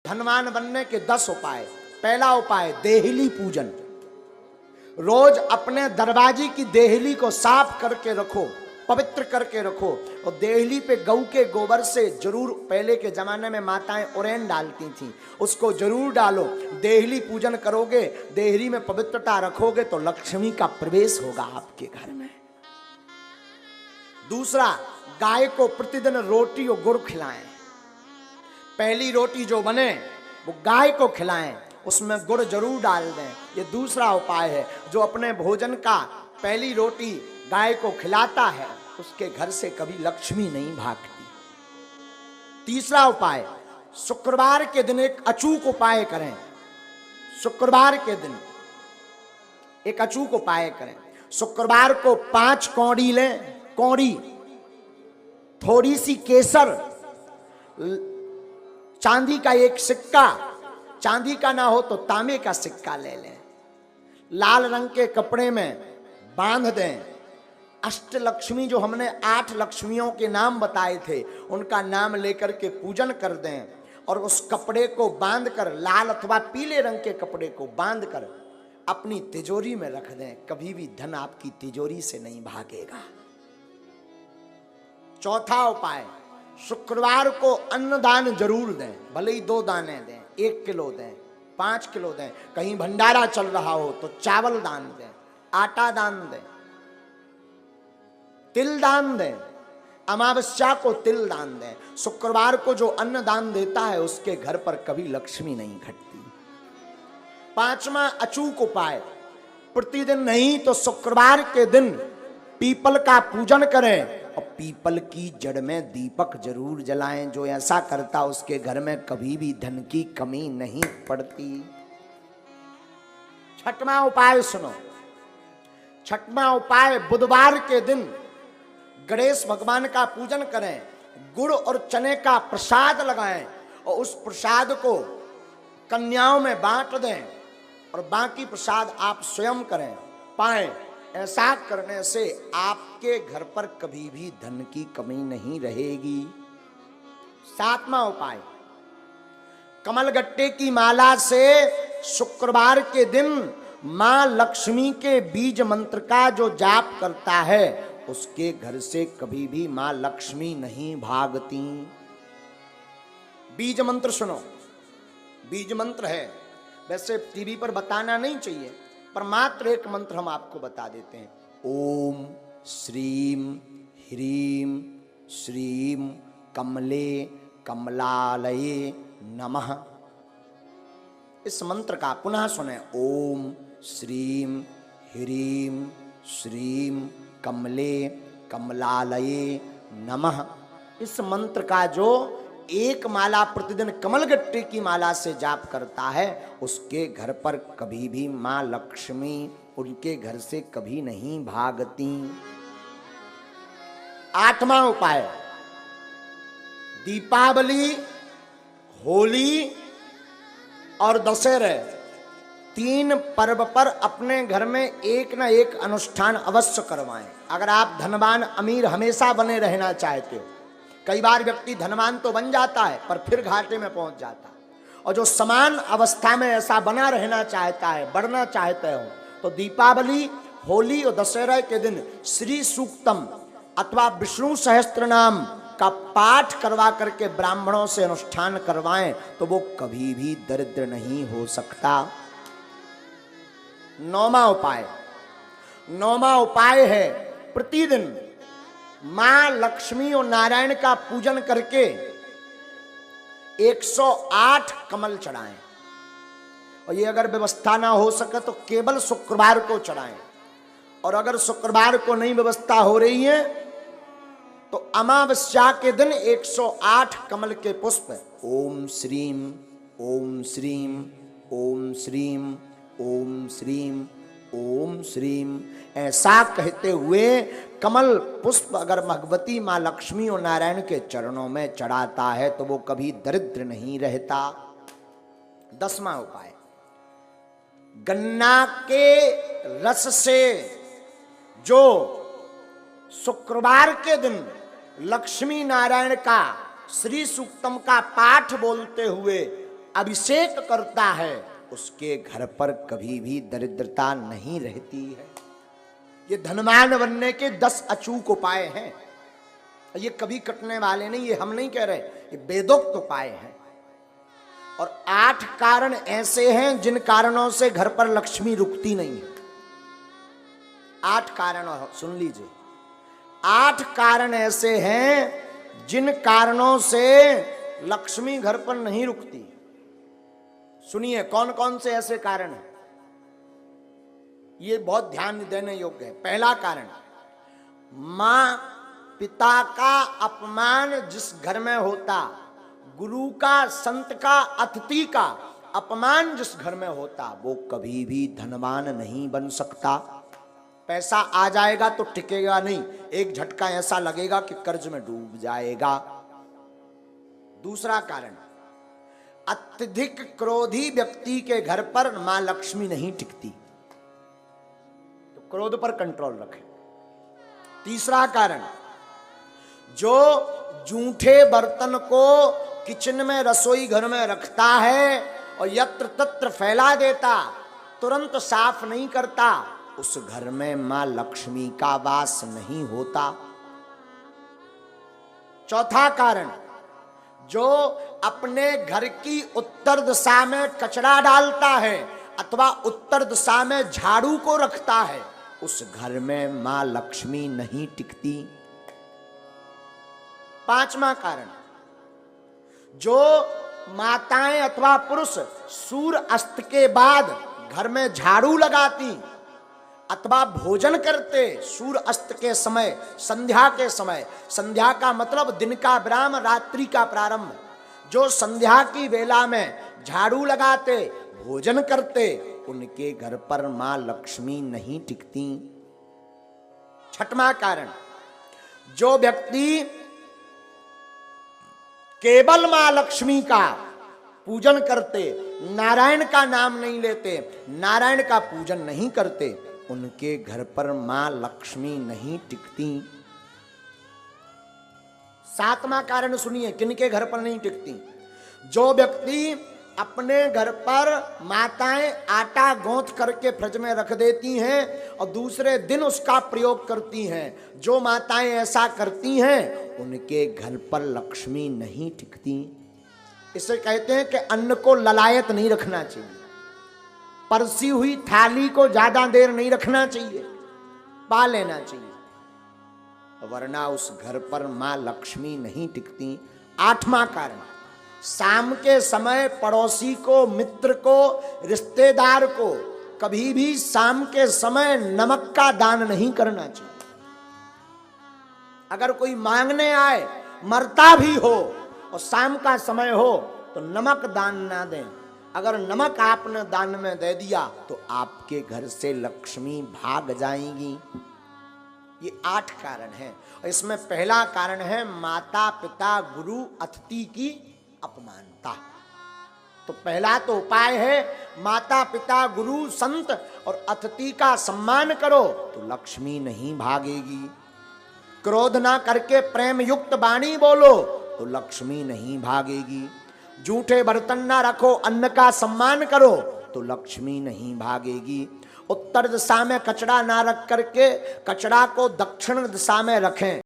धनवान बनने के 10 उपाय। पहला उपाय देहली पूजन। रोज अपने दरवाजे की देहली को साफ करके रखो, पवित्र करके रखो। और देहली पे गऊ के गोबर से जरूर, पहले के जमाने में माताएं उरेन डालती थीं, उसको जरूर डालो। देहली पूजन करोगे, देहली में पवित्रता रखोगे तो लक्ष्मी का प्रवेश होगा आपके घर में। दूसरा, गाय को प्रतिदिन रोटी और गुड़ खिलाएं। पहली रोटी जो बने वो गाय को खिलाएं, उसमें गुड़ जरूर डाल दें। ये दूसरा उपाय है। जो अपने भोजन का पहली रोटी गाय को खिलाता है उसके घर से कभी लक्ष्मी नहीं भागती। तीसरा उपाय, शुक्रवार के दिन एक अचूक उपाय करें। शुक्रवार के दिन एक अचूक उपाय करें। शुक्रवार को 5 कौड़ी लें, कौड़ी, थोड़ी सी केसर, चांदी का एक सिक्का, चांदी का ना हो तो तांबे का सिक्का ले लें, लाल रंग के कपड़े में बांध दें। अष्टलक्ष्मी, जो हमने 8 लक्ष्मियों के नाम बताए थे, उनका नाम लेकर के पूजन कर दें और उस कपड़े को बांधकर, लाल अथवा पीले रंग के कपड़े को बांधकर अपनी तिजोरी में रख दें। कभी भी धन आपकी तिजोरी से नहीं भागेगा। चौथा उपाय, शुक्रवार को अन्नदान जरूर दें। भले ही 2 दाने दें, 1 किलो दें, 5 किलो दें। कहीं भंडारा चल रहा हो तो चावल दान दें, आटा दान दें, तिल दान दें। अमावस्या को तिल दान दें। शुक्रवार को जो अन्न दान देता है उसके घर पर कभी लक्ष्मी नहीं घटती। 5वां अचूक उपाय, प्रतिदिन नहीं तो शुक्रवार के दिन पीपल का पूजन करें और पीपल की जड़ में दीपक जरूर जलाएं। जो ऐसा करता उसके घर में कभी भी धन की कमी नहीं पड़ती। 6वां उपाय सुनो। 6वां उपाय, बुधवार के दिन गणेश भगवान का पूजन करें, गुड़ और चने का प्रसाद लगाएं और उस प्रसाद को कन्याओं में बांट दें और बाकी प्रसाद आप स्वयं करें पाएं। ऐसा करने से आपके घर पर कभी भी धन की कमी नहीं रहेगी। 7वां उपाय, कमलगट्टे की माला से शुक्रवार के दिन मां लक्ष्मी के बीज मंत्र का जो जाप करता है उसके घर से कभी भी मां लक्ष्मी नहीं भागती। बीज मंत्र सुनो। बीज मंत्र है, वैसे टीवी पर बताना नहीं चाहिए, पर मात्र एक मंत्र हम आपको बता देते हैं। ओम श्रीम ह्रीम श्रीम कमले कमलालये नमः। इस मंत्र का पुनः सुने। ओम श्रीम ह्रीम श्रीम कमले कमलालये नमः। इस मंत्र का जो एक माला प्रतिदिन कमलगट्टे की माला से जाप करता है उसके घर पर कभी भी मां लक्ष्मी उनके घर से कभी नहीं भागती। 8वां उपाय, दीपावली, होली और दशहरे 3 पर्व पर अपने घर में एक ना एक अनुष्ठान अवश्य करवाएं। अगर आप धनवान अमीर हमेशा बने रहना चाहते हो, कई बार व्यक्ति धनवान तो बन जाता है पर फिर घाटे में पहुंच जाता है, और जो समान अवस्था में ऐसा बना रहना चाहता है, बढ़ना चाहते हो, तो दीपावली, होली और दशहरा के दिन श्री सूक्तम अथवा विष्णु सहस्त्र नाम का पाठ करवा करके ब्राह्मणों से अनुष्ठान करवाएं तो वो कभी भी दरिद्र नहीं हो सकता। 9वां उपाय है, प्रतिदिन मां लक्ष्मी और नारायण का पूजन करके 108 कमल चढ़ाएं। और ये अगर व्यवस्था ना हो सके तो केवल शुक्रवार को चढ़ाएं, और अगर शुक्रवार को नहीं व्यवस्था हो रही है तो अमावस्या के दिन 108 कमल के पुष्प ओम श्रीम ओम श्रीम ओम श्रीम ओम श्रीम ओम श्रीम ऐसा कहते हुए कमल पुष्प अगर भगवती मां लक्ष्मी और नारायण के चरणों में चढ़ाता है तो वो कभी दरिद्र नहीं रहता। 10वां उपाय, गन्ना के रस से जो शुक्रवार के दिन लक्ष्मी नारायण का श्री सूक्तम का पाठ बोलते हुए अभिषेक करता है उसके घर पर कभी भी दरिद्रता नहीं रहती है। ये धनवान बनने के 10 अचूक उपाय हैं। ये कभी कटने वाले नहीं, ये हम नहीं कह रहे, ये वेदोक्त उपाय हैं। और 8 कारण ऐसे हैं जिन कारणों से घर पर लक्ष्मी रुकती नहीं है। 8 कारण सुन लीजिए। 8 कारण ऐसे हैं जिन कारणों से लक्ष्मी घर पर नहीं रुकती। सुनिए कौन कौन से ऐसे कारण हैं, ये बहुत ध्यान देने योग्य है। पहला कारण, मां पिता का अपमान जिस घर में होता, गुरु का, संत का, अतिथि का अपमान जिस घर में होता, वो कभी भी धनवान नहीं बन सकता। पैसा आ जाएगा तो टिकेगा नहीं, एक झटका ऐसा लगेगा कि कर्ज में डूब जाएगा। दूसरा कारण, अत्यधिक क्रोधी व्यक्ति के घर पर मां लक्ष्मी नहीं टिकती, तो क्रोध पर कंट्रोल रखें। तीसरा कारण, जो जूठे बर्तन को किचन में, रसोई घर में रखता है और यत्र तत्र फैला देता, तुरंत साफ नहीं करता, उस घर में मां लक्ष्मी का वास नहीं होता। चौथा कारण, जो अपने घर की उत्तर दिशा में कचरा डालता है अथवा उत्तर दिशा में झाड़ू को रखता है, उस घर में मां लक्ष्मी नहीं टिकती। पांचवा कारण, जो माताएं अथवा पुरुष सूर्य अस्त के बाद घर में झाड़ू लगाती अथवा भोजन करते सूर्य अस्त के समय, संध्या के समय, संध्या का मतलब दिन का विराम, रात्रि का प्रारंभ, जो संध्या की वेला में झाड़ू लगाते, भोजन करते, उनके घर पर मां लक्ष्मी नहीं टिकती। छठवां कारण, जो व्यक्ति केवल मां लक्ष्मी का पूजन करते, नारायण का नाम नहीं लेते, नारायण का पूजन नहीं करते, उनके घर पर मां लक्ष्मी नहीं टिकती। सातवां कारण सुनिए, किनके घर पर नहीं टिकती, जो व्यक्ति अपने घर पर माताएं आटा गूंथ करके फ्रिज में रख देती हैं और दूसरे दिन उसका प्रयोग करती हैं, जो माताएं ऐसा करती हैं उनके घर पर लक्ष्मी नहीं टिकती। इसे कहते हैं कि अन्न को ललायत नहीं रखना चाहिए, परसी हुई थाली को ज्यादा देर नहीं रखना चाहिए, पा लेना चाहिए, वरना उस घर पर मां लक्ष्मी नहीं टिकती। आठवां कारण, शाम के समय पड़ोसी को, मित्र को, रिश्तेदार को कभी भी शाम के समय नमक का दान नहीं करना चाहिए। अगर कोई मांगने आए, मरता भी हो और शाम का समय हो, तो नमक दान ना दें। अगर नमक आपने दान में दे दिया तो आपके घर से लक्ष्मी भाग जाएंगी। ये 8 कारण हैं और इसमें पहला कारण है माता पिता गुरु अतिथि की अपमानता। तो पहला तो उपाय है माता पिता गुरु संत और अतिथि का सम्मान करो तो लक्ष्मी नहीं भागेगी। क्रोध ना करके प्रेम युक्त वाणी बोलो तो लक्ष्मी नहीं भागेगी। जूठे बर्तन ना रखो, अन्न का सम्मान करो तो लक्ष्मी नहीं भागेगी। उत्तर दिशा में कचरा ना रख करके कचरा को दक्षिण दिशा में रखें